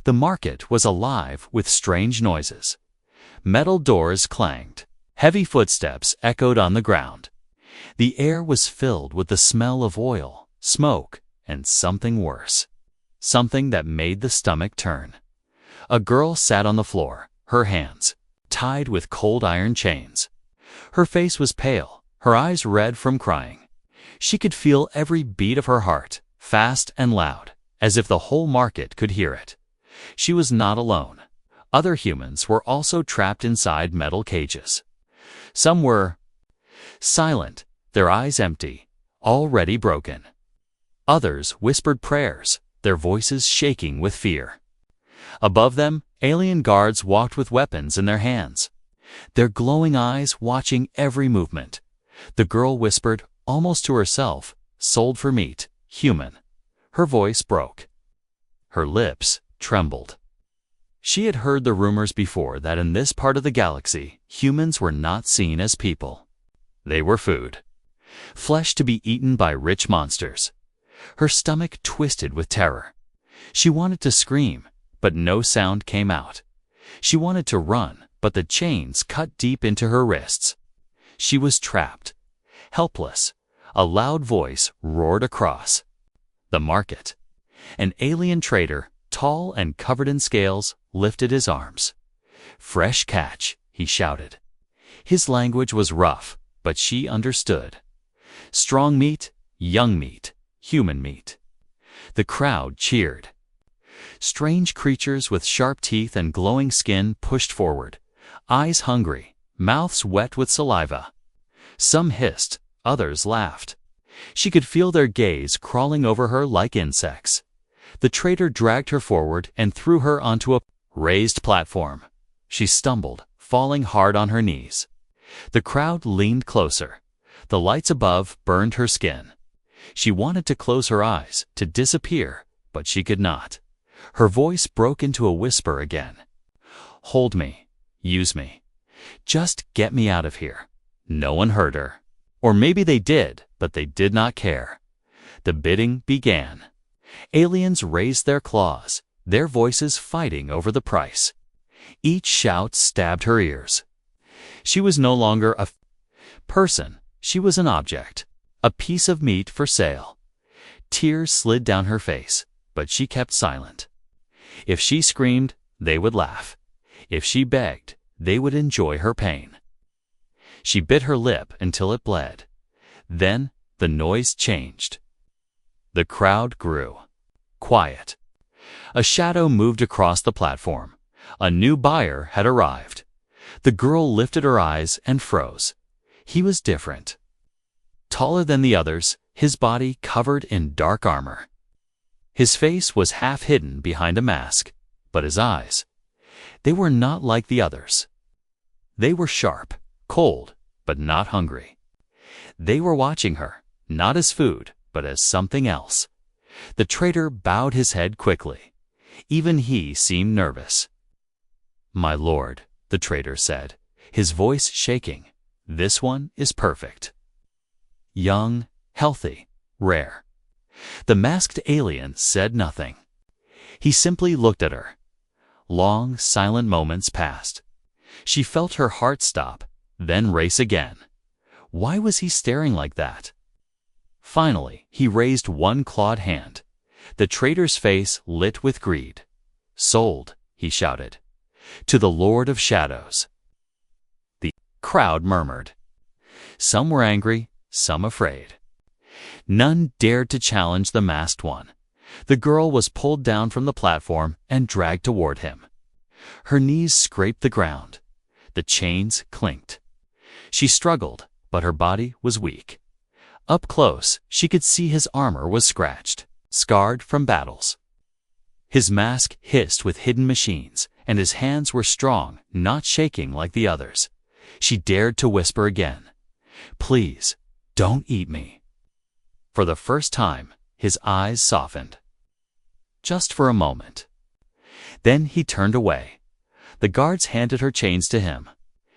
The market was alive with strange noises. Metal doors clanged. Heavy footsteps echoed on the ground. The air was filled with the smell of oil, smoke, and something worse. Something that made the stomach turn. A girl sat on the floor, her hands tied with cold iron chains. Her face was pale, her eyes red from crying. She could feel every beat of her heart, fast and loud, as if the whole market could hear it. She was not alone. Other humans were also trapped inside metal cages. Some were silent, their eyes empty, already broken. Others whispered prayers, their voices shaking with fear. Above them, alien guards walked with weapons in their hands, their glowing eyes watching every movement. The girl whispered, almost to herself, "Sold for meat, human." Her voice broke. Her lips trembled. She had heard the rumors before that in this part of the galaxy, humans were not seen as people. They were food. Flesh to be eaten by rich monsters. Her stomach twisted with terror. She wanted to scream, but no sound came out. She wanted to run, but the chains cut deep into her wrists. She was trapped, helpless. A loud voice roared across the market. An alien trader, tall and covered in scales, lifted his arms. "Fresh catch," he shouted. His language was rough, but she understood. Strong meat, young meat, human meat. The crowd cheered. Strange creatures with sharp teeth and glowing skin pushed forward, eyes hungry, mouths wet with saliva. Some hissed, others laughed. She could feel their gaze crawling over her like insects. The trader dragged her forward and threw her onto a raised platform. She stumbled, falling hard on her knees. The crowd leaned closer. The lights above burned her skin. She wanted to close her eyes, to disappear, but she could not. Her voice broke into a whisper again. "Hold me. Use me. Just get me out of here." No one heard her. Or maybe they did, but they did not care. The bidding began. Aliens raised their claws, their voices fighting over the price. Each shout stabbed her ears. She was no longer a person. She was an object, a piece of meat for sale. Tears slid down her face, but she kept silent. If she screamed, they would laugh. If she begged, they would enjoy her pain. She bit her lip until it bled. Then the noise changed. The crowd grew. Quiet. A shadow moved across the platform. A new buyer had arrived. The girl lifted her eyes and froze. He was different. Taller than the others, his body covered in dark armor. His face was half hidden behind a mask, but his eyes, they were not like the others. They were sharp, cold, but not hungry. They were watching her, not as food, but as something else. The trader bowed his head quickly. Even he seemed nervous. "My lord," the trader said, his voice shaking, "this one is perfect. Young, healthy, rare." The masked alien said nothing. He simply looked at her. Long, silent moments passed. She felt her heart stop, then race again. Why was he staring like that? Finally, he raised one clawed hand. The trader's face lit with greed. "Sold," he shouted, "to the Lord of Shadows." The crowd murmured. Some were angry, some afraid. None dared to challenge the masked one. The girl was pulled down from the platform and dragged toward him. Her knees scraped the ground. The chains clinked. She struggled, but her body was weak. Up close, she could see his armor was scratched, scarred from battles. His mask hissed with hidden machines, and his hands were strong, not shaking like the others. She dared to whisper again, "Please, don't eat me." For the first time, his eyes softened. Just for a moment. Then he turned away. The guards handed her chains to him.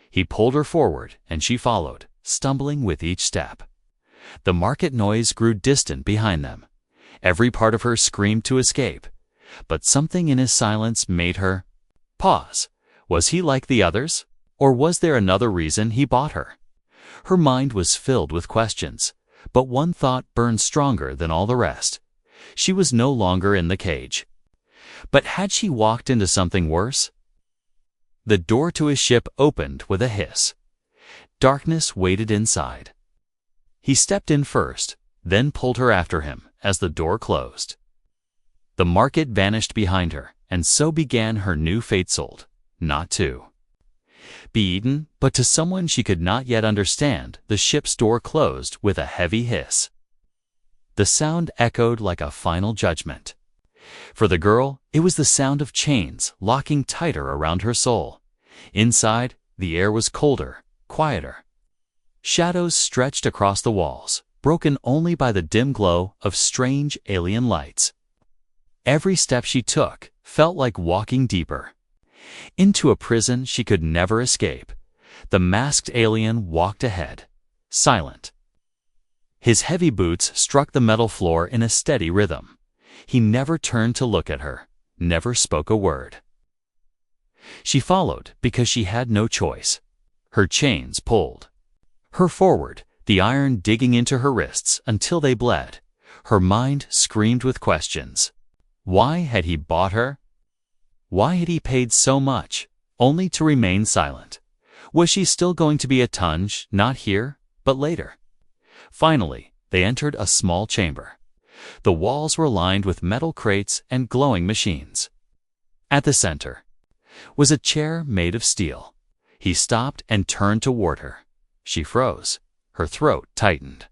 He pulled her forward, and she followed, stumbling with each step. The market noise grew distant behind them. Every part of her screamed to escape. but something in his silence made her pause. Was he like the others? Or was there another reason he bought her? Her mind was filled with questions, but one thought burned stronger than all the rest. She was no longer in the cage. But had she walked into something worse? The door to his ship opened with a hiss. Darkness waited inside. He stepped in first, then pulled her after him as the door closed. The market vanished behind her, and so began her new fate. Sold, not to be eaten, but to someone she could not yet understand. The ship's door closed with a heavy hiss. The sound echoed like a final judgment. For the girl, it was the sound of chains locking tighter around her soul. Inside, the air was colder, quieter. Shadows stretched across the walls, broken only by the dim glow of strange alien lights. Every step she took felt like walking deeper into a prison she could never escape. The masked alien walked ahead, silent. His heavy boots struck the metal floor in a steady rhythm. He never turned to look at her, never spoke a word. She followed because she had no choice. Her chains pulled her forward, the iron digging into her wrists until they bled. Her mind screamed with questions. Why had he bought her? Why had he paid so much, only to remain silent? Was she still going to be a tunge, not here, but later? Finally, they entered a small chamber. The walls were lined with metal crates and glowing machines. At the center was a chair made of steel. He stopped and turned toward her. She froze. Her throat tightened.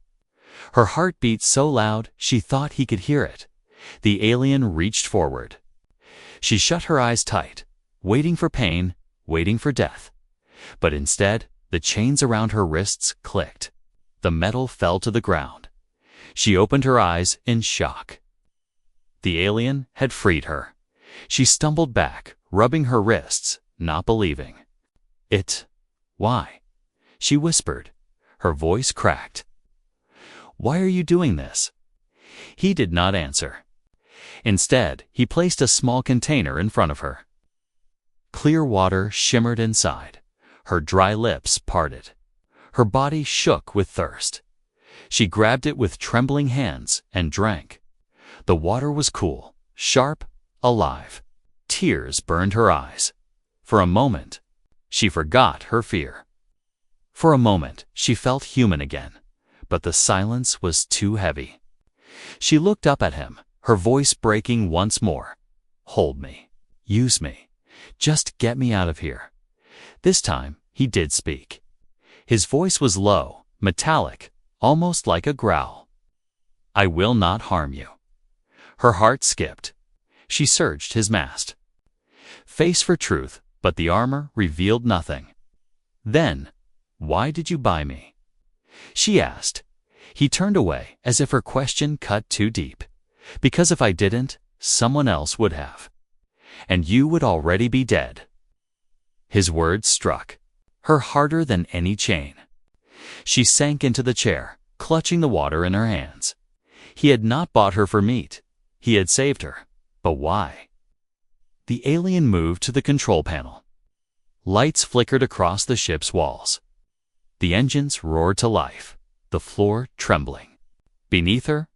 Her heart beat so loud she thought he could hear it. The alien reached forward. She shut her eyes tight, waiting for pain, waiting for death. But instead, the chains around her wrists clicked. The metal fell to the ground. She opened her eyes in shock. The alien had freed her. She stumbled back, rubbing her wrists, not believing. Why? She whispered. Her voice cracked. Why are you doing this? He did not answer. Instead, he placed a small container in front of her. Clear water shimmered inside. Her dry lips parted. Her body shook with thirst. She grabbed it with trembling hands and drank. The water was cool, sharp, alive. Tears burned her eyes. For a moment, she forgot her fear. For a moment, she felt human again, but the silence was too heavy. She looked up at him, her voice breaking once more. Hold me. Use me. Just get me out of here. This time, he did speak. His voice was low, metallic, almost like a growl. I will not harm you. Her heart skipped. She searched his mast. Face for truth, but the armor revealed nothing. Then, why did you buy me? She asked. He turned away as if her question cut too deep. Because if I didn't, someone else would have. And you would already be dead. His words struck her harder than any chain. She sank into the chair, clutching the water in her hands. He had not bought her for meat. He had saved her. But why? The alien moved to the control panel. Lights flickered across the ship's walls. The engines roared to life, the floor trembling. Beneath her,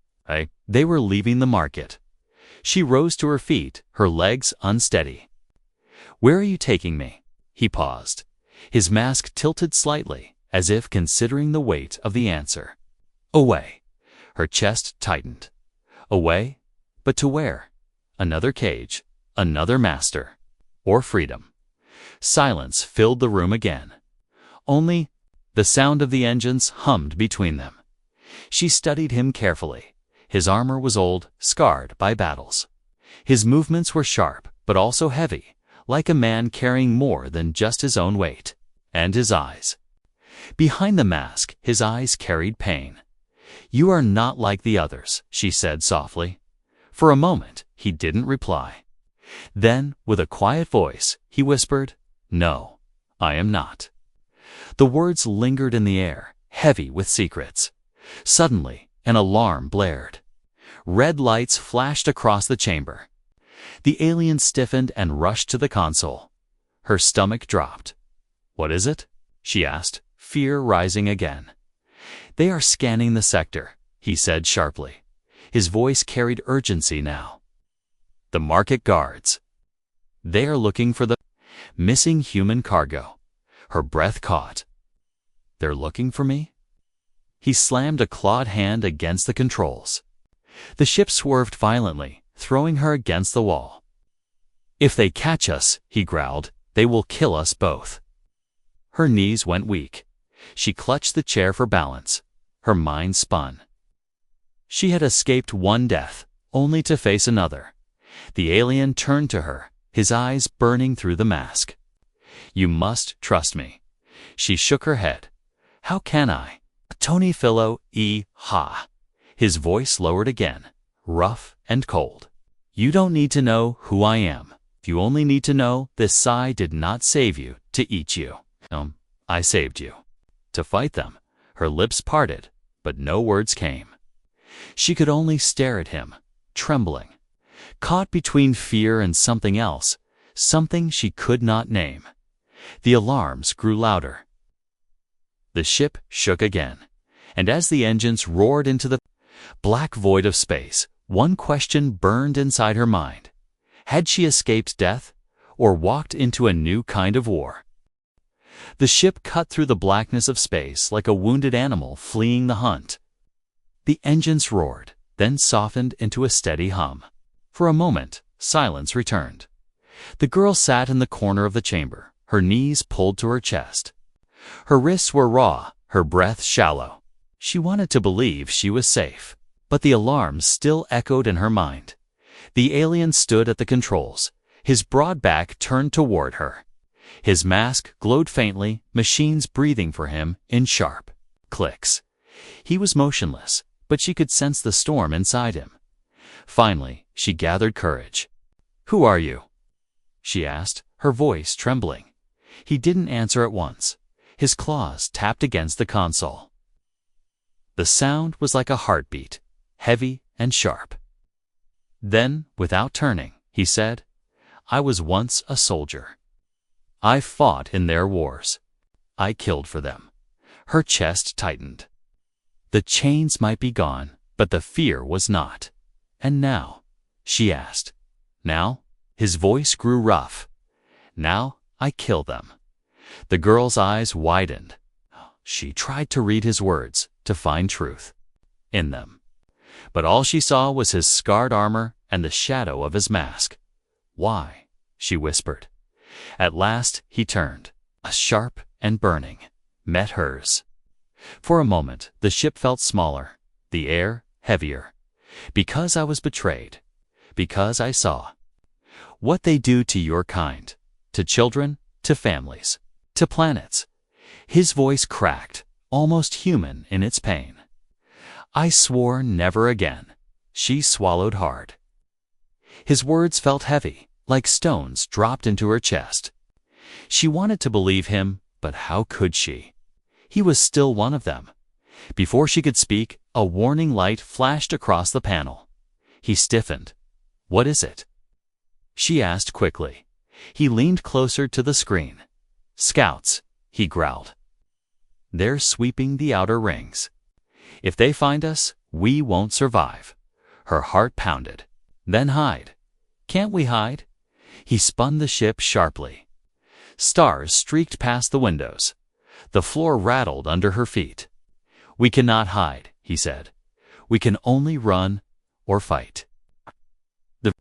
they were leaving the market. She rose to her feet, her legs unsteady. Where are you taking me? He paused. His mask tilted slightly, as if considering the weight of the answer. Away. Her chest tightened. Away? But to where? Another cage, another master, or freedom. Silence filled the room again. Only the sound of the engines hummed between them. She studied him carefully. His armor was old, scarred by battles. His movements were sharp, but also heavy, like a man carrying more than just his own weight. And his eyes. Behind the mask, his eyes carried pain. You are not like the others, she said softly. For a moment, he didn't reply. Then, with a quiet voice, he whispered, No, I am not. The words lingered in the air, heavy with secrets. Suddenly, an alarm blared. Red lights flashed across the chamber. The alien stiffened and rushed to the console. Her stomach dropped. "What is it?" she asked, fear rising again. "They are scanning the sector," he said sharply. His voice carried urgency now. "The market guards. They are looking for the missing human cargo." Her breath caught. "They're looking for me?" He slammed a clawed hand against the controls. The ship swerved violently, throwing her against the wall. "If they catch us," he growled, "they will kill us both." Her knees went weak. She clutched the chair for balance. Her mind spun. She had escaped one death, only to face another. The alien turned to her, his eyes burning through the mask. "You must trust me." She shook her head. "How can I?" "Tony Philo, ha." His voice lowered again, rough and cold. "You don't need to know who I am. You only need to know this Psi did not save you to eat you. I saved you." To fight them, her lips parted, but no words came. She could only stare at him, trembling, caught between fear and something else, something she could not name. The alarms grew louder. The ship shook again, and as the engines roared into the black void of space, one question burned inside her mind. Had she escaped death, or walked into a new kind of war? The ship cut through the blackness of space like a wounded animal fleeing the hunt. The engines roared, then softened into a steady hum. For a moment, silence returned. The girl sat in the corner of the chamber, her knees pulled to her chest. Her wrists were raw, her breath shallow. She wanted to believe she was safe, but the alarms still echoed in her mind. The alien stood at the controls, his broad back turned toward her. His mask glowed faintly, machines breathing for him in sharp clicks. He was motionless, but she could sense the storm inside him. Finally, she gathered courage. "Who are you?" she asked, her voice trembling. He didn't answer at once. His claws tapped against the console. The sound was like a heartbeat, heavy and sharp. Then, without turning, he said, "I was once a soldier. I fought in their wars. I killed for them." Her chest tightened. The chains might be gone, but the fear was not. "And now?" she asked. "Now?" His voice grew rough. "Now I kill them." The girl's eyes widened. She tried to read his words, to find truth in them. But all she saw was his scarred armor and the shadow of his mask. "Why?" she whispered. At last he turned, a sharp and burning, met hers. For a moment the ship felt smaller, the air heavier. "Because I was betrayed. Because I saw what they do to your kind, to children, to families, to planets." His voice cracked, almost human in its pain. "I swore never again." She swallowed hard. His words felt heavy, like stones dropped into her chest. She wanted to believe him, but how could she? He was still one of them. Before she could speak, a warning light flashed across the panel. He stiffened. "What is it?" she asked quickly. He leaned closer to the screen. "Scouts," he growled. "They're sweeping the outer rings. If they find us, we won't survive." Her heart pounded. "Then hide." "Can't we hide?" He spun the ship sharply. Stars streaked past the windows. The floor rattled under her feet. "We cannot hide," he said. "We can only run or fight." The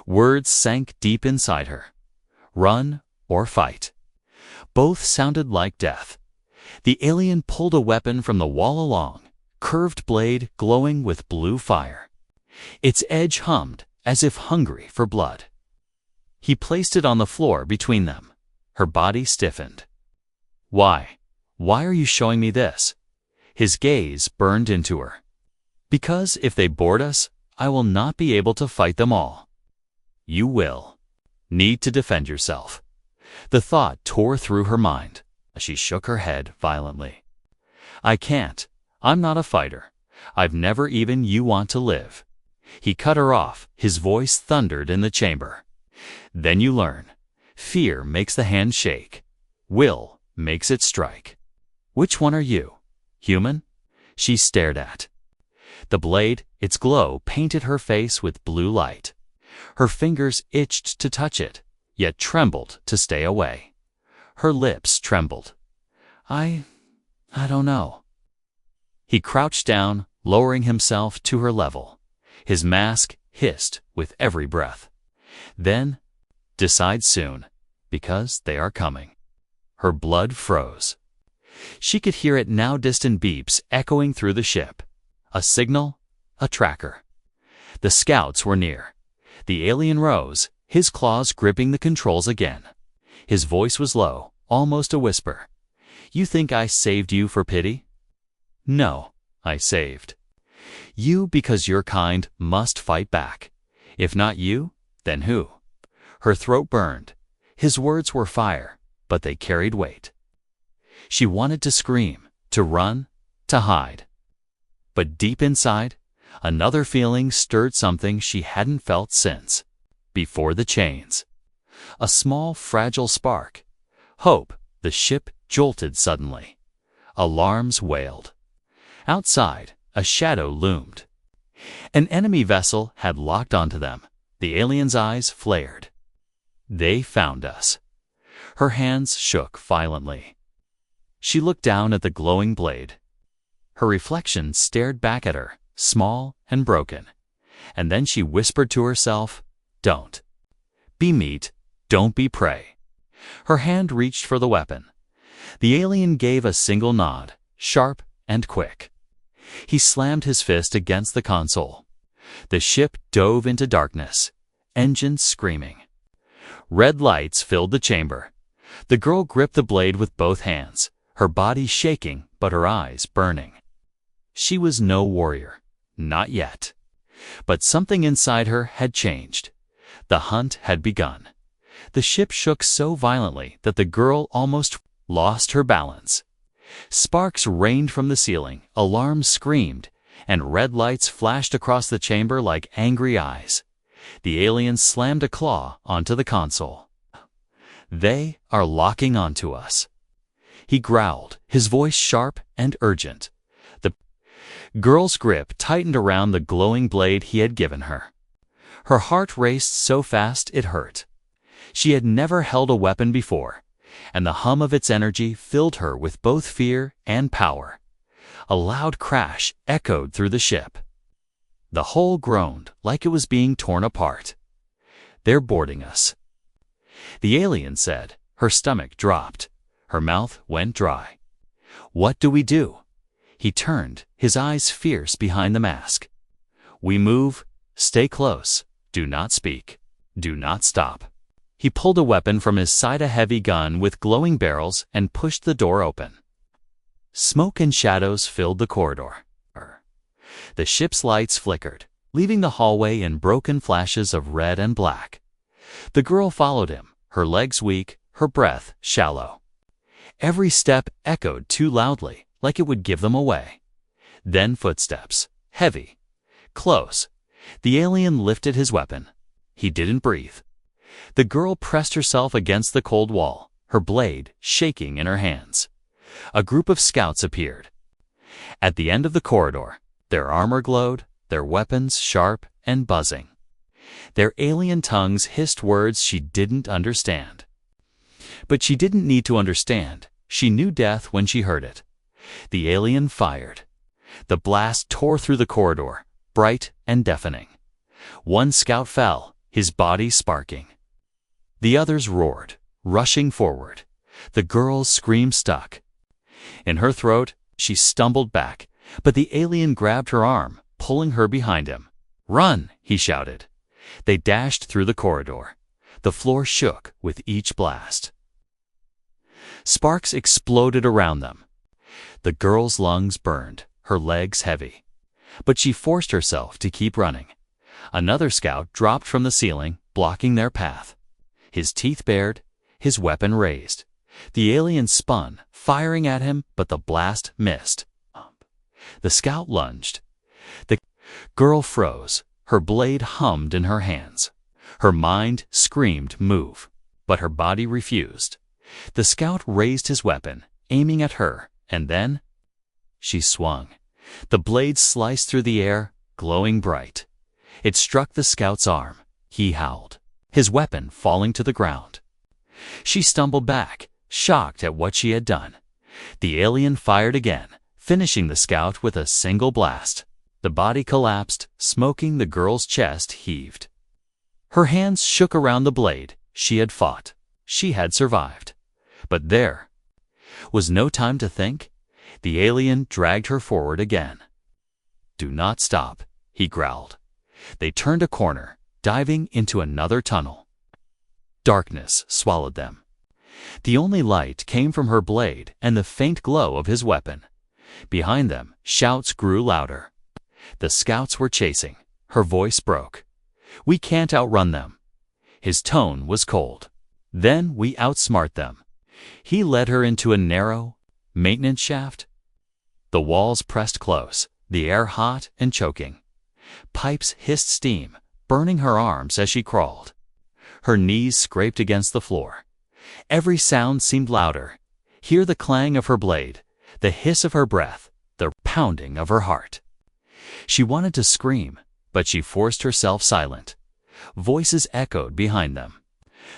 words sank deep inside her. Run or fight. Both sounded like death. The alien pulled a weapon from the wall along, curved blade glowing with blue fire. Its edge hummed, as if hungry for blood. He placed it on the floor between them. Her body stiffened. "Why? Why are you showing me this?" His gaze burned into her. "Because if they board us, I will not be able to fight them all." "You will. Need to defend yourself." The thought tore through her mind. She shook her head violently. "I can't. I'm not a fighter. I've never even you want to live." He cut her off. His voice thundered in the chamber. Then you learn. Fear makes the hand shake. Will makes it strike. Which one are you? Human? She stared at the blade. Its glow painted her face with blue light. Her fingers itched to touch it, yet trembled to stay away. Her lips trembled. I don't know. He crouched down, lowering himself to her level. His mask hissed with every breath. Then, decide soon, because they are coming. Her blood froze. She could hear it now distant beeps echoing through the ship. A signal, a tracker. The scouts were near. The alien rose, his claws gripping the controls again. His voice was low, almost a whisper. You think I saved you for pity? No, I saved you because your kind must fight back. If not you, then who? Her throat burned. His words were fire, but they carried weight. She wanted to scream, to run, to hide. But deep inside, another feeling stirred, something she hadn't felt since before the chains. A small, fragile spark. Hope. The ship jolted suddenly. Alarms wailed. Outside, a shadow loomed. An enemy vessel had locked onto them. The alien's eyes flared. They found us. Her hands shook violently. She looked down at the glowing blade. Her reflection stared back at her, small and broken. And then she whispered to herself, don't be meat, don't be prey. Her hand reached for the weapon. The alien gave a single nod, sharp and quick. He slammed his fist against the console. The ship dove into darkness, engines screaming. Red lights filled the chamber. The girl gripped the blade with both hands, her body shaking but her eyes burning. She was no warrior, not yet. But something inside her had changed. The hunt had begun. The ship shook so violently that the girl almost lost her balance. Sparks rained from the ceiling, alarms screamed, and red lights flashed across the chamber like angry eyes. The alien slammed a claw onto the console. They are locking onto us. He growled, his voice sharp and urgent. The girl's grip tightened around the glowing blade he had given her. Her heart raced so fast it hurt. She had never held a weapon before, and the hum of its energy filled her with both fear and power. A loud crash echoed through the ship. The hull groaned like it was being torn apart. They're boarding us, the alien said. Her stomach dropped. Her mouth went dry. What do we do? He turned, his eyes fierce behind the mask. We move, stay close, do not speak, do not stop. He pulled a weapon from his side, a heavy gun with glowing barrels, and pushed the door open. Smoke and shadows filled the corridor. The ship's lights flickered, leaving the hallway in broken flashes of red and black. The girl followed him, her legs weak, her breath shallow. Every step echoed too loudly, like it would give them away. Then footsteps, heavy, close. The alien lifted his weapon. He didn't breathe. The girl pressed herself against the cold wall, her blade shaking in her hands. A group of scouts appeared. At the end of the corridor, their armor glowed, their weapons sharp and buzzing. Their alien tongues hissed words she didn't understand. But she didn't need to understand. She knew death when she heard it. The alien fired. The blast tore through the corridor, bright and deafening. One scout fell, his body sparking. The others roared, rushing forward. The girl's scream stuck. In her throat, she stumbled back, but the alien grabbed her arm, pulling her behind him. Run, he shouted. They dashed through the corridor. The floor shook with each blast. Sparks exploded around them. The girl's lungs burned, her legs heavy. But she forced herself to keep running. Another scout dropped from the ceiling, blocking their path. His teeth bared, his weapon raised. The alien spun, firing at him, but the blast missed. The scout lunged. The girl froze, Her blade hummed in her hands. Her mind screamed, "Move!" But her body refused. The scout raised his weapon, aiming at her, and then she swung. The blade sliced through the air, glowing bright. It struck the scout's arm. He howled, his weapon falling to the ground. She stumbled back, shocked at what she had done. The alien fired again, finishing the scout with a single blast. The body collapsed, smoking. The girl's chest heaved. Her hands shook around the blade. She had fought. She had survived. But there was no time to think. The alien dragged her forward again. "Do not stop," he growled. They turned a corner, diving into another tunnel. Darkness swallowed them. The only light came from her blade and the faint glow of his weapon. Behind them, shouts grew louder. The scouts were chasing. Her voice broke. "We can't outrun them." His tone was cold. "Then we outsmart them." He led her into a narrow maintenance shaft. The walls pressed close, the air hot and choking. Pipes hissed steam, burning her arms as she crawled. Her knees scraped against the floor. Every sound seemed louder. Hear the clang of her blade, the hiss of her breath, the pounding of her heart. She wanted to scream, but she forced herself silent. Voices echoed behind them.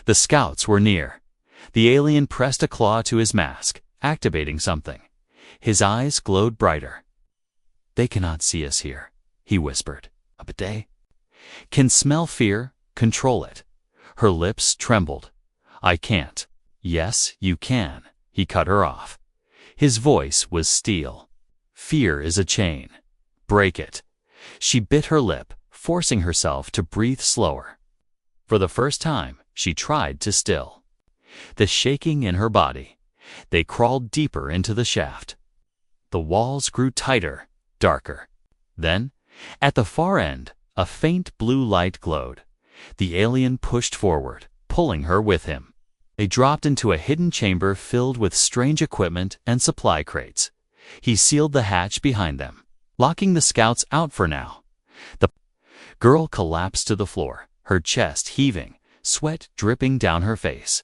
The scouts were near. The alien pressed a claw to his mask, activating something. His eyes glowed brighter. "They cannot see us here," he whispered. "But they can smell fear, control it." Her lips trembled. "I can't." "Yes, you can," he cut her off. His voice was steel. "Fear is a chain. Break it." She bit her lip, forcing herself to breathe slower. For the first time, she tried to still the shaking in her body. They crawled deeper into the shaft. The walls grew tighter, darker. Then, at the far end, a faint blue light glowed. The alien pushed forward, pulling her with him. They dropped into a hidden chamber filled with strange equipment and supply crates. He sealed the hatch behind them, locking the scouts out for now. The girl collapsed to the floor, her chest heaving, sweat dripping down her face.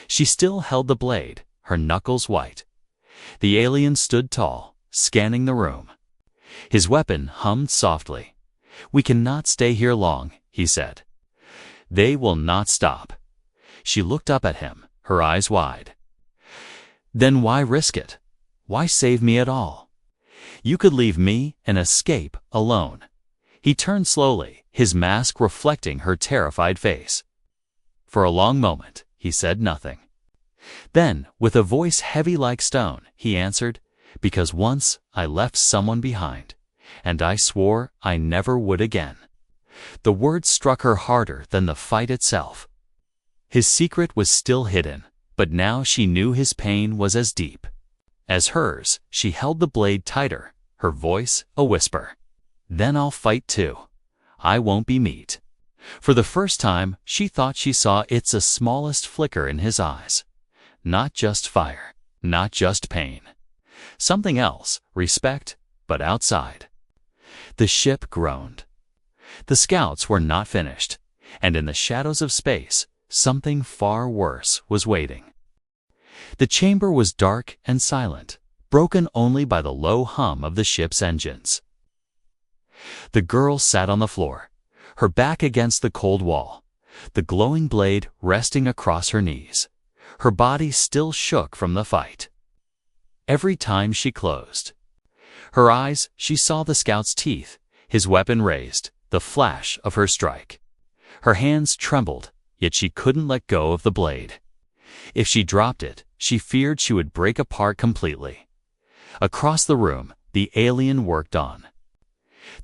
She still held the blade, her knuckles white. The alien stood tall, scanning the room. His weapon hummed softly. "We cannot stay here long," he said. "They will not stop." She looked up at him, her eyes wide. "Then why risk it? Why save me at all? You could leave me and escape alone." He turned slowly, his mask reflecting her terrified face. For a long moment, he said nothing. Then, with a voice heavy like stone, he answered, "Because once I left someone behind, and I swore I never would again." The words struck her harder than the fight itself. His secret was still hidden, but now she knew his pain was as deep as hers. She held the blade tighter, her voice a whisper. "Then I'll fight too. I won't be meat." For the first time, she thought she saw its smallest flicker in his eyes. Not just fire, not just pain. Something else, respect, but outside. The ship groaned. The scouts were not finished, and in the shadows of space, something far worse was waiting. The chamber was dark and silent, broken only by the low hum of the ship's engines. The girl sat on the floor, her back against the cold wall, the glowing blade resting across her knees. Her body still shook from the fight. Every time she closed her eyes, she saw the scout's teeth, his weapon raised, the flash of her strike. Her hands trembled, yet she couldn't let go of the blade. If she dropped it, she feared she would break apart completely. Across the room, the alien worked on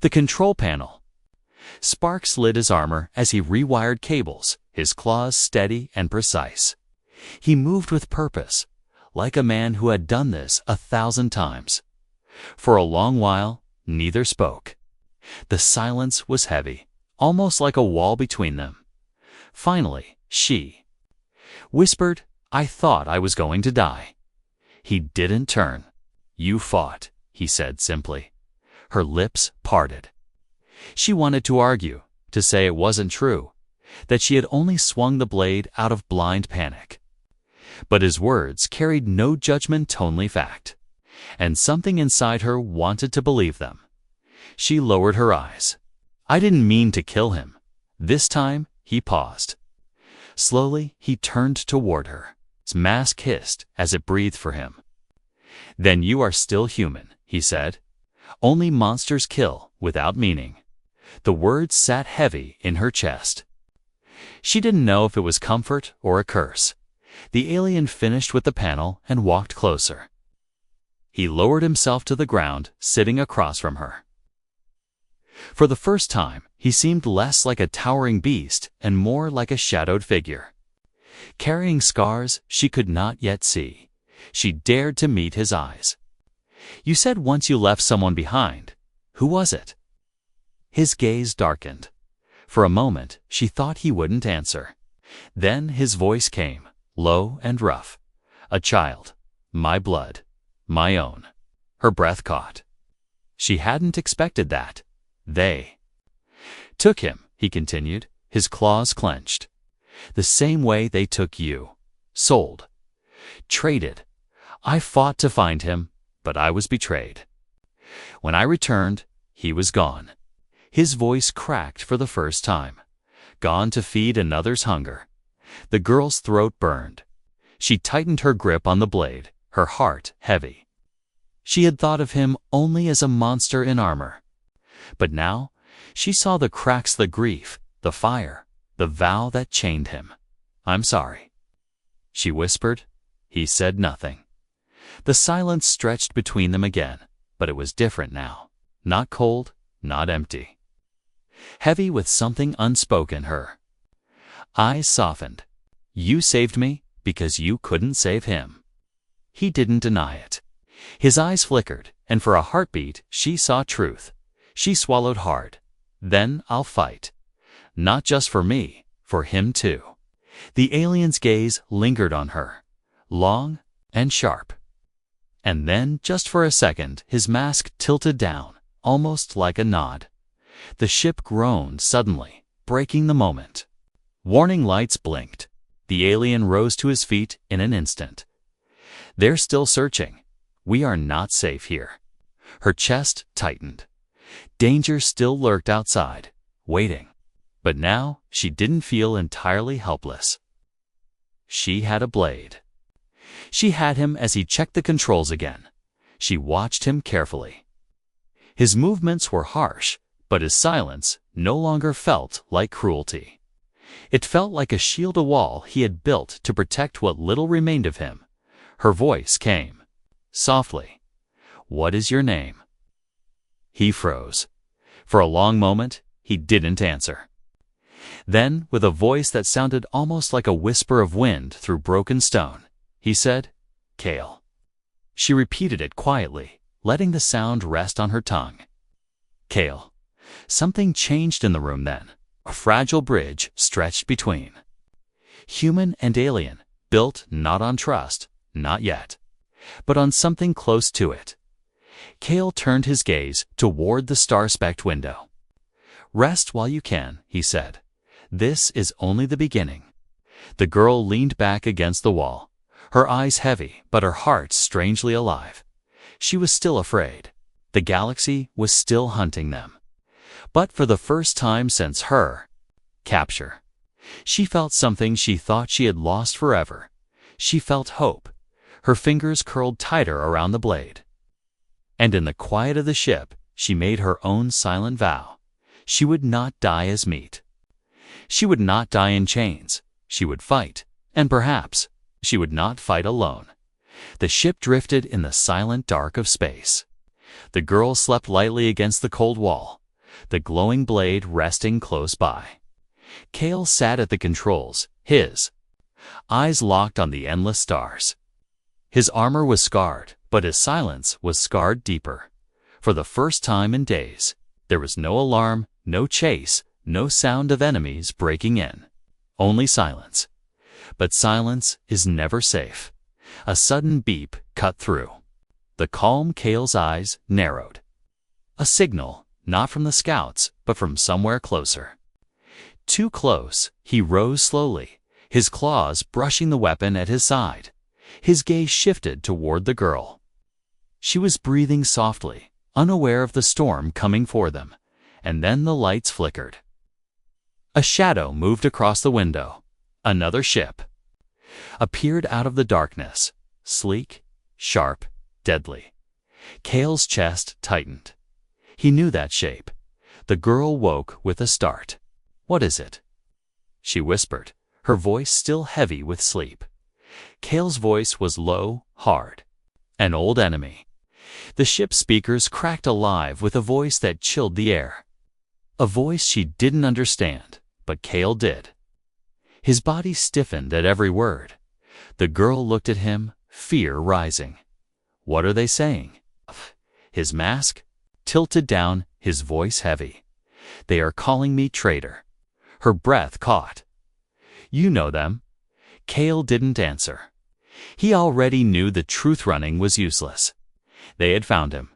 the control panel. Sparks lit his armor as he rewired cables, his claws steady and precise. He moved with purpose, like a man who had done this 1,000 times. For a long while, neither spoke. The silence was heavy, almost like a wall between them. Finally, she whispered, "I thought I was going to die." He didn't turn. "You fought," he said simply. Her lips parted. She wanted to argue, to say it wasn't true, that she had only swung the blade out of blind panic. But his words carried no judgment, only fact, and something inside her wanted to believe them. She lowered her eyes. "I didn't mean to kill him." This time, he paused. Slowly, he turned toward her. His mask hissed as it breathed for him. "Then you are still human," he said. "Only monsters kill without meaning." The words sat heavy in her chest. She didn't know if it was comfort or a curse. The alien finished with the panel and walked closer. He lowered himself to the ground, sitting across from her. For the first time, he seemed less like a towering beast and more like a shadowed figure. Carrying scars she could not yet see, she dared to meet his eyes. "You said once you left someone behind. Who was it?" His gaze darkened. For a moment, she thought he wouldn't answer. Then his voice came, low and rough. "A child. My blood. My own." Her breath caught. She hadn't expected that. "They took him," he continued, his claws clenched. "The same way they took you. Sold. Traded. I fought to find him, but I was betrayed. When I returned, he was gone." His voice cracked for the first time. Gone to feed another's hunger. The girl's throat burned. She tightened her grip on the blade, her heart heavy. She had thought of him only as a monster in armor. But now, she saw the cracks, the grief, the fire, the vow that chained him. "I'm sorry," she whispered. He said nothing. The silence stretched between them again, but it was different now. Not cold, not empty. Heavy with something unspoken. Her eyes softened. "You saved me because you couldn't save him." He didn't deny it. His eyes flickered, and for a heartbeat she saw truth. She swallowed hard. "Then I'll fight. Not just for me, for him too." The alien's gaze lingered on her, long and sharp. And then, just for a second, his mask tilted down, almost like a nod. The ship groaned suddenly, breaking the moment. Warning lights blinked. The alien rose to his feet in an instant. "They're still searching. We are not safe here." Her chest tightened. Danger still lurked outside, waiting. But now she didn't feel entirely helpless. She had a blade. She had him as he checked the controls again. She watched him carefully. His movements were harsh, but his silence no longer felt like cruelty. It felt like a shield, a wall he had built to protect what little remained of him. Her voice came, softly. "What is your name?" He froze. For a long moment, he didn't answer. Then, with a voice that sounded almost like a whisper of wind through broken stone, he said, "Kale." She repeated it quietly, letting the sound rest on her tongue. Kale. Something changed in the room then. A fragile bridge stretched between. Human and alien, built not on trust, not yet, but on something close to it. Kale turned his gaze toward the star-specked window. "Rest while you can," he said. "This is only the beginning." The girl leaned back against the wall, her eyes heavy but her heart strangely alive. She was still afraid. The galaxy was still hunting them. But for the first time since her capture, she felt something she thought she had lost forever. She felt hope. Her fingers curled tighter around the blade. And in the quiet of the ship, she made her own silent vow. She would not die as meat. She would not die in chains. She would fight, and perhaps she would not fight alone. The ship drifted in the silent dark of space. The girl slept lightly against the cold wall, the glowing blade resting close by. Kale sat at the controls, his eyes locked on the endless stars. His armor was scarred, but his silence was scarred deeper. For the first time in days, there was no alarm, no chase, no sound of enemies breaking in. Only silence. But silence is never safe. A sudden beep cut through. The calm Kale's eyes narrowed. A signal, not from the scouts, but from somewhere closer. Too close, he rose slowly, his claws brushing the weapon at his side. His gaze shifted toward the girl. She was breathing softly, unaware of the storm coming for them, and then the lights flickered. A shadow moved across the window. Another ship appeared out of the darkness, sleek, sharp, deadly. Cale's chest tightened. He knew that shape. The girl woke with a start. "What is it?" she whispered, her voice still heavy with sleep. Cale's voice was low, hard. "An old enemy." The ship's speakers cracked alive with a voice that chilled the air. A voice she didn't understand, but Cale did. His body stiffened at every word. The girl looked at him, fear rising. "What are they saying?" His mask tilted down, his voice heavy. "They are calling me traitor." Her breath caught. "You know them." Cale didn't answer. He already knew the truth-running was useless. They had found him.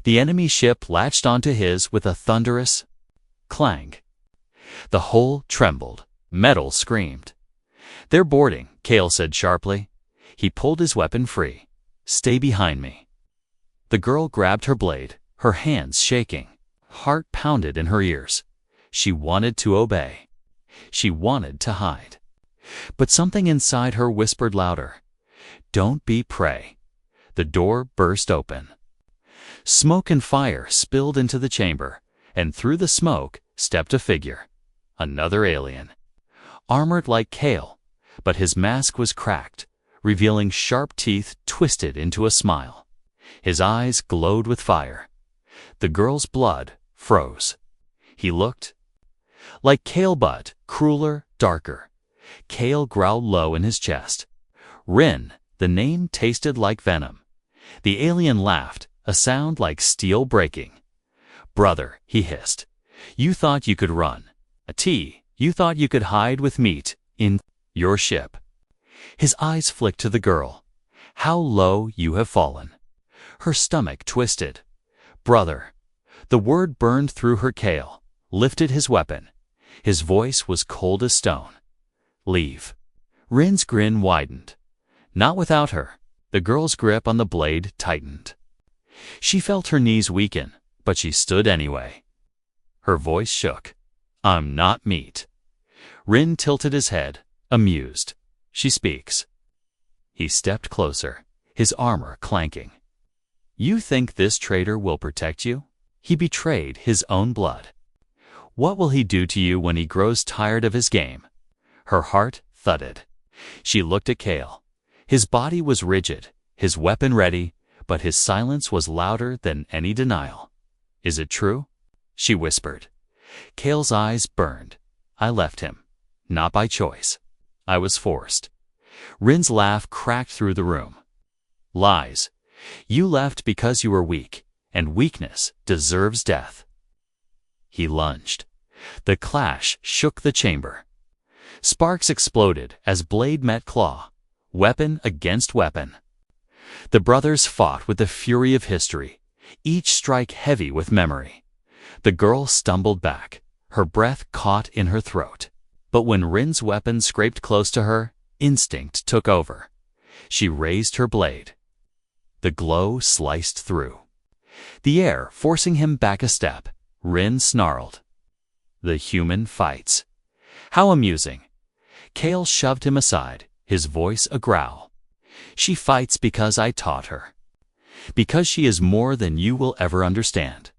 The enemy ship latched onto his with a thunderous clang. The hull trembled. Metal screamed. "They're boarding," Cale said sharply. He pulled his weapon free. "Stay behind me." The girl grabbed her blade, her hands shaking. Heart pounded in her ears. She wanted to obey. She wanted to hide. But something inside her whispered louder. "Don't be prey." The door burst open. Smoke and fire spilled into the chamber, and through the smoke stepped a figure. Another alien. Armored like Cale, but his mask was cracked, revealing sharp teeth twisted into a smile. His eyes glowed with fire. The girl's blood froze. He looked like Cale, but crueler, darker. Cale growled low in his chest. "Rin," the name tasted like venom. The alien laughed, a sound like steel breaking. "Brother," he hissed, "you thought you could run. You thought you could hide with meat in your ship." His eyes flicked to the girl. "How low you have fallen." Her stomach twisted. "Brother." The word burned through her. Cale lifted his weapon. His voice was cold as stone. "Leave." Rin's grin widened. Not without her. The girl's grip on the blade tightened. She felt her knees weaken, but she stood anyway. Her voice shook. "I'm not meat." Rin tilted his head, amused. "She speaks." He stepped closer, his armor clanking. "You think this traitor will protect you? He betrayed his own blood. What will he do to you when he grows tired of his game?" Her heart thudded. She looked at Cale. His body was rigid, his weapon ready, but his silence was louder than any denial. "Is it true?" she whispered. Cale's eyes burned. "I left him. Not by choice. I was forced." Rin's laugh cracked through the room. "Lies. You left because you were weak, and weakness deserves death." He lunged. The clash shook the chamber. Sparks exploded as blade met claw, weapon against weapon. The brothers fought with the fury of history, each strike heavy with memory. The girl stumbled back, her breath caught in her throat. But when Rin's weapon scraped close to her, instinct took over. She raised her blade. The glow sliced through the air, forcing him back a step. Rin snarled. "The human fights. How amusing." Cale shoved him aside, his voice a growl. "She fights because I taught her. Because she is more than you will ever understand."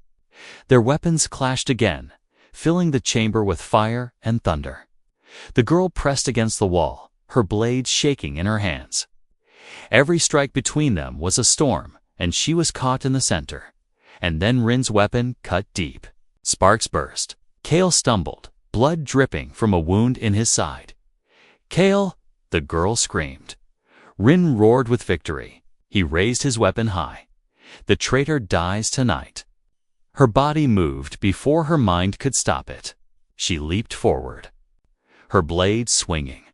Their weapons clashed again, filling the chamber with fire and thunder. The girl pressed against the wall, her blade shaking in her hands. Every strike between them was a storm, and she was caught in the center. And then Rin's weapon cut deep. Sparks burst. Cale stumbled, blood dripping from a wound in his side. "Cale!" the girl screamed. Rin roared with victory. He raised his weapon high. "The traitor dies tonight." Her body moved before her mind could stop it. She leaped forward, her blade swinging.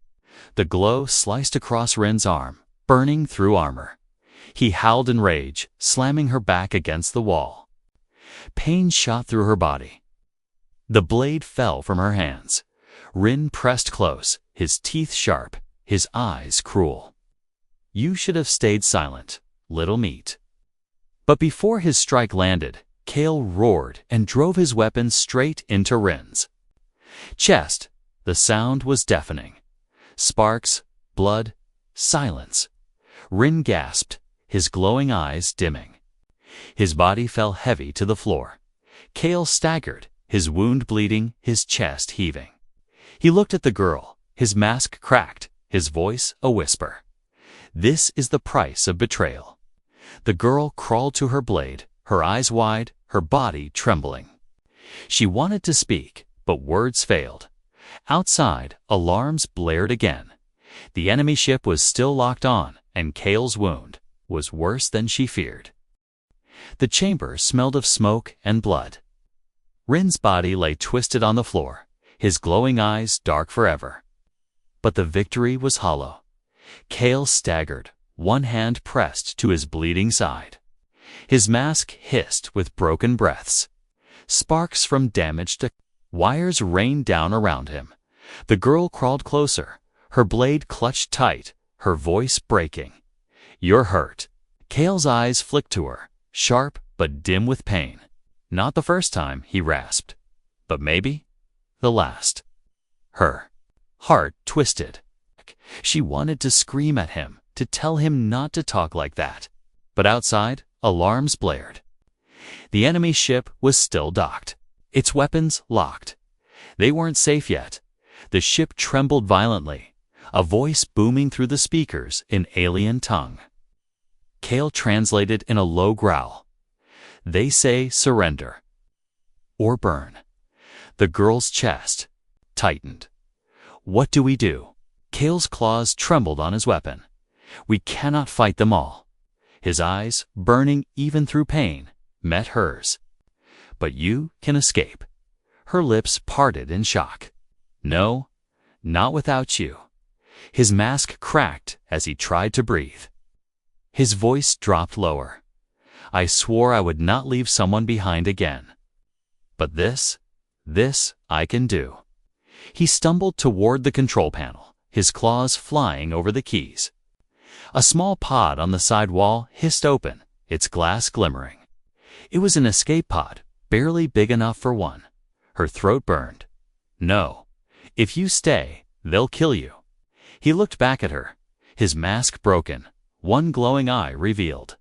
The glow sliced across Rin's arm, burning through armor. He howled in rage, slamming her back against the wall. Pain shot through her body. The blade fell from her hands. Rin pressed close, his teeth sharp, his eyes cruel. "You should have stayed silent, little meat." But before his strike landed, Kale roared and drove his weapon straight into Rin's chest. The sound was deafening. Sparks, blood, silence. Rin gasped, his glowing eyes dimming. His body fell heavy to the floor. Kale staggered, his wound bleeding, his chest heaving. He looked at the girl, his mask cracked, his voice a whisper. "This is the price of betrayal." The girl crawled to her blade, her eyes wide, her body trembling. She wanted to speak, but words failed. Outside, alarms blared again. The enemy ship was still locked on, and Kale's wound was worse than she feared. The chamber smelled of smoke and blood. Rin's body lay twisted on the floor, his glowing eyes dark forever. But the victory was hollow. Kale staggered, one hand pressed to his bleeding side. His mask hissed with broken breaths. Sparks from damaged wires rained down around him. The girl crawled closer, her blade clutched tight, her voice breaking. "You're hurt." Kale's eyes flicked to her, sharp but dim with pain. "Not the first time," he rasped, "but maybe the last." Her heart twisted. She wanted to scream at him, to tell him not to talk like that. But outside, alarms blared. The enemy ship was still docked, its weapons locked. They weren't safe yet. The ship trembled violently, a voice booming through the speakers in alien tongue. Kale translated in a low growl. "They say surrender or burn." The girl's chest tightened. "What do we do?" Kale's claws trembled on his weapon. "We cannot fight them all." His eyes, burning even through pain, met hers. "But you can escape." Her lips parted in shock. "No, not without you." His mask cracked as he tried to breathe. His voice dropped lower. "I swore I would not leave someone behind again. But this I can do." He stumbled toward the control panel, his claws flying over the keys. A small pod on the side wall hissed open, its glass glimmering. It was an escape pod, barely big enough for one. Her throat burned. "No. If you stay, they'll kill you." He looked back at her, his mask broken, one glowing eye revealed.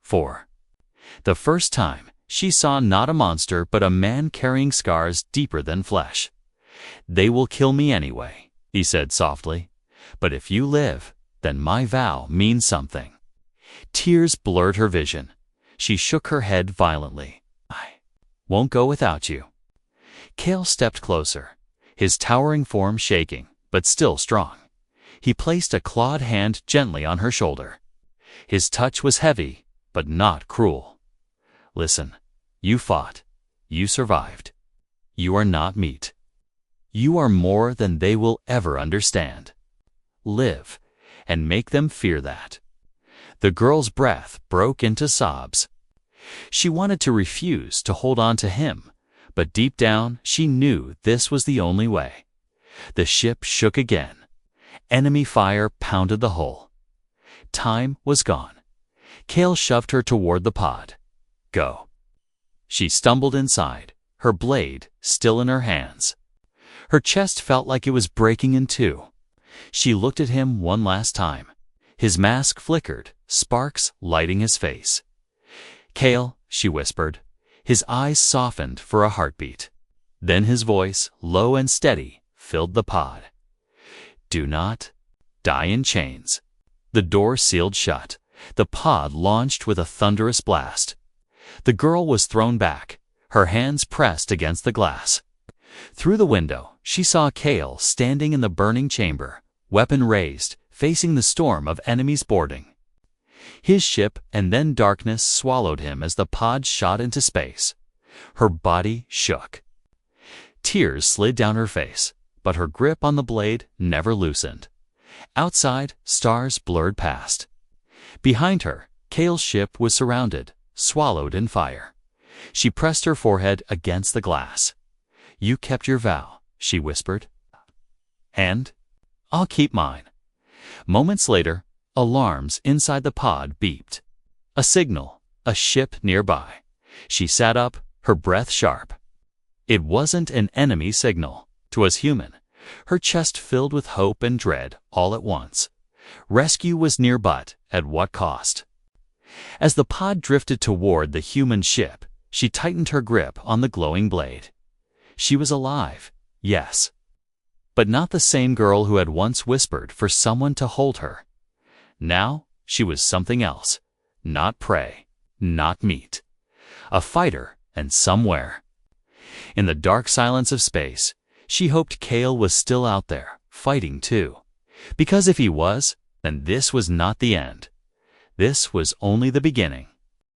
For the first time, she saw not a monster but a man carrying scars deeper than flesh. "They will kill me anyway," he said softly. "But if you live, then my vow means something." Tears blurred her vision. She shook her head violently. "I won't go without you." Kale stepped closer, his towering form shaking, but still strong. He placed a clawed hand gently on her shoulder. His touch was heavy, but not cruel. "Listen, you fought. You survived. You are not meat. You are more than they will ever understand. Live, and make them fear that." The girl's breath broke into sobs. She wanted to refuse to hold on to him, but deep down she knew this was the only way. The ship shook again. Enemy fire pounded the hull. Time was gone. Kale shoved her toward the pod. "Go." She stumbled inside, her blade still in her hands. Her chest felt like it was breaking in two. She looked at him one last time. His mask flickered, sparks lighting his face. "Kale," she whispered. His eyes softened for a heartbeat. Then his voice, low and steady, filled the pod. "Do not die in chains." The door sealed shut. The pod launched with a thunderous blast. The girl was thrown back, her hands pressed against the glass. Through the window, she saw Kale standing in the burning chamber, weapon raised, facing the storm of enemies boarding. His ship and then darkness swallowed him as the pod shot into space. Her body shook. Tears slid down her face, but her grip on the blade never loosened. Outside, stars blurred past. Behind her, Kale's ship was surrounded, swallowed in fire. She pressed her forehead against the glass. "You kept your vow," she whispered. "And I'll keep mine." Moments later, alarms inside the pod beeped. A signal, a ship nearby. She sat up, her breath sharp. It wasn't an enemy signal. 'Twas human. Her chest filled with hope and dread all at once. Rescue was near, but at what cost? As the pod drifted toward the human ship, she tightened her grip on the glowing blade. She was alive, yes, but not the same girl who had once whispered for someone to hold her. Now she was something else. Not prey, not meat. A fighter, and somewhere. In the dark silence of space, she hoped Kale was still out there, fighting too. Because if he was, then this was not the end. This was only the beginning.